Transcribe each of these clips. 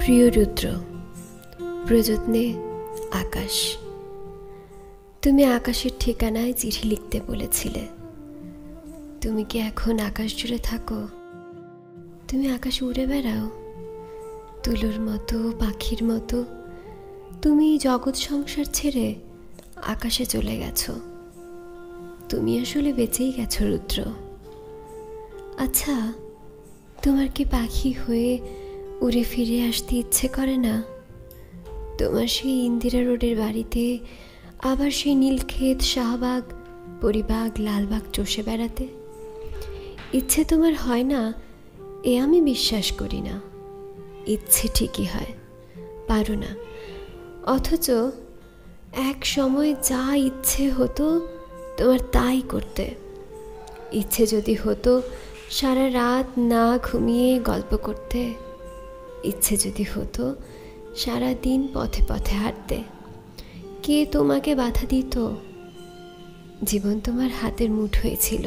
প্রিয় রুদ্র, প্রযত্নে আকাশ। তুমি আকাশের ঠিকানায় চিঠি লিখতে বলেছিলে। তুমি কি এখন আকাশ জুড়ে থাকো? তুমি আকাশে উড়ে বেড়াও তুলোর মতো, পাখির মতো। তুমি জগৎ সংসার ছেড়ে আকাশে চলে গেছো। তুমি আসলে বেঁচেই গেছো রুদ্র। আচ্ছা, তোমার কি পাখি হয়ে উড়ে ফিরে আসতে ইচ্ছে করে না? তোমার সেই ইন্দিরা রোডের বাড়িতে, আবার সেই নীলক্ষেত, শাহবাগ, পরিবাগ, লালবাগ চষে বেড়াতে ইচ্ছে তোমার হয় না? এ আমি বিশ্বাস করি না। ইচ্ছে ঠিকই হয়, পারো না। অথচ এক সময় যা ইচ্ছে হতো তোমার তাই করতে। ইচ্ছে যদি হতো সারা রাত না ঘুমিয়ে গল্প করতে, ইচ্ছে যদি হতো সারা দিন পথে পথে হাঁটতে, কে তোমাকে বাধা দিত? জীবন তোমার হাতের মুঠোয় ছিল।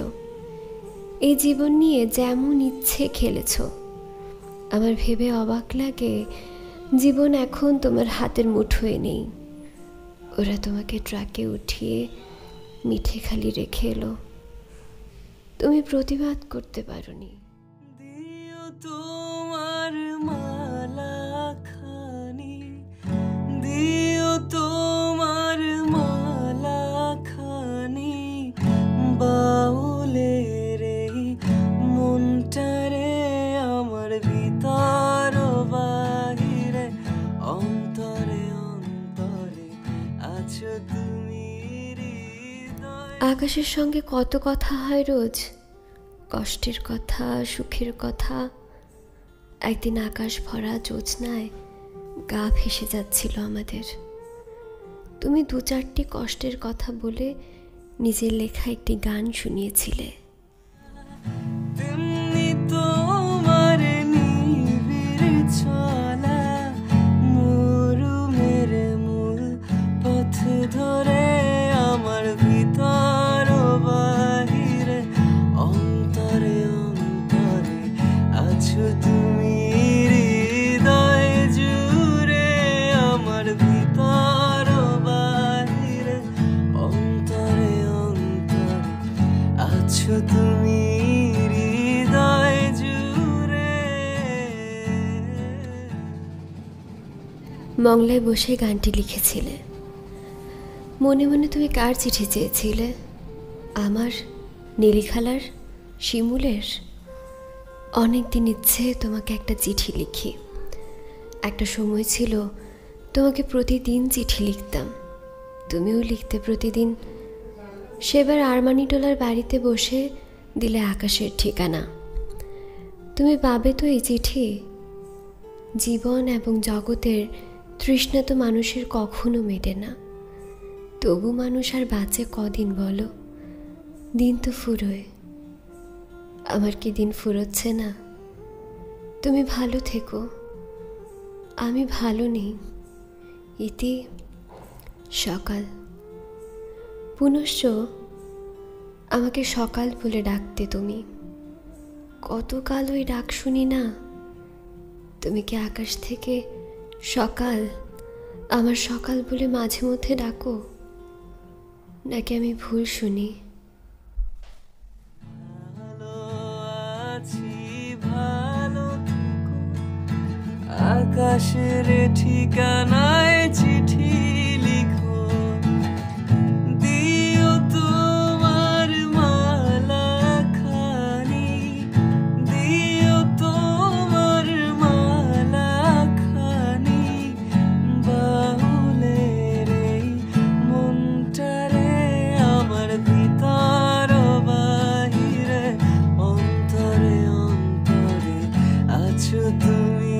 এই জীবন নিয়ে যেমন ইচ্ছে খেলেছ। আমার ভেবে অবাক লাগে, জীবন এখন তোমার হাতের মুঠোয় নেই। ওরা তোমাকে ট্রাকে উঠিয়ে মিঠে খালি রেখে এলো। তুমি প্রতিবাদ করতে পারোনি। দিও তোমার মালা খানি, দিও তোমার মালা খানি, বাউলের এই মনটারে আমার ভিতর বাহিরে, অন্তরে অন্তরে আছো তুমি। আকাশের সঙ্গে কত কথা হয় রোজ, কষ্টের কথা, সুখের কথা। একদিন আকাশ ভরা জ্যোৎস্নায় গা ভেসে যাচ্ছিল আমাদের। তুমি দু চারটি কষ্টের কথা বলে নিজের লেখা একটি গান শুনিয়েছিলে। তেমনি তোমার নিবিড় চলা মরুমের মূল পথ ধরে আমার ভিতর বাহিরে, অন্তরে অন্তরে আছো তুমি। হৃদয় জুড়ে আমার ভিতর বাহিরে, অন্তরে অন্তরে আছো তুমি। হৃদয় জুড়ে। মংলায় বসে গানটি লিখেছিলে। মনে মনে তুমি কার চিঠি চেয়েছিলে? আমার, নীলিখালার, শিমুলের? অনেকদিন ইচ্ছে তোমাকে একটা চিঠি লিখি। একটা সময় ছিল তোমাকে প্রতিদিন চিঠি লিখতাম, তুমিও লিখতে প্রতিদিন। সেবার আরমানিটোলার বাড়িতে বসে দিলে আকাশের ঠিকানা। তুমি পাবে তো এই চিঠি? জীবন এবং জগতের তৃষ্ণা তো মানুষের কখনো মেটে না। তবু মানুষ আর বাঁচে কদিন বলো? দিন তো ফুরোয়। আমার কি দিন ফুরোচ্ছে না? তুমি ভালো থেকো, আমি ভালো নেই। ইতি সকাল। পুনশ্চ আমাকে সকাল বলে ডাকতে তুমি। কতকাল ওই ডাক শুনি না। তুমি কি আকাশ থেকে সকাল, আমার সকাল বলে মাঝে মধ্যে ডাকো? নাকি আমি ভুল শুনি? ভালো আছি, ভালো থেকো। আকাশের ঠিকানায় চিঠি লিখো। দিও তোমার মালা খানি, দিও তোমার মালা খানি, বাউলের এই মনটারে আমার ভিতর বাহিরে, অন্তরে অন্তরে আছো তুমি।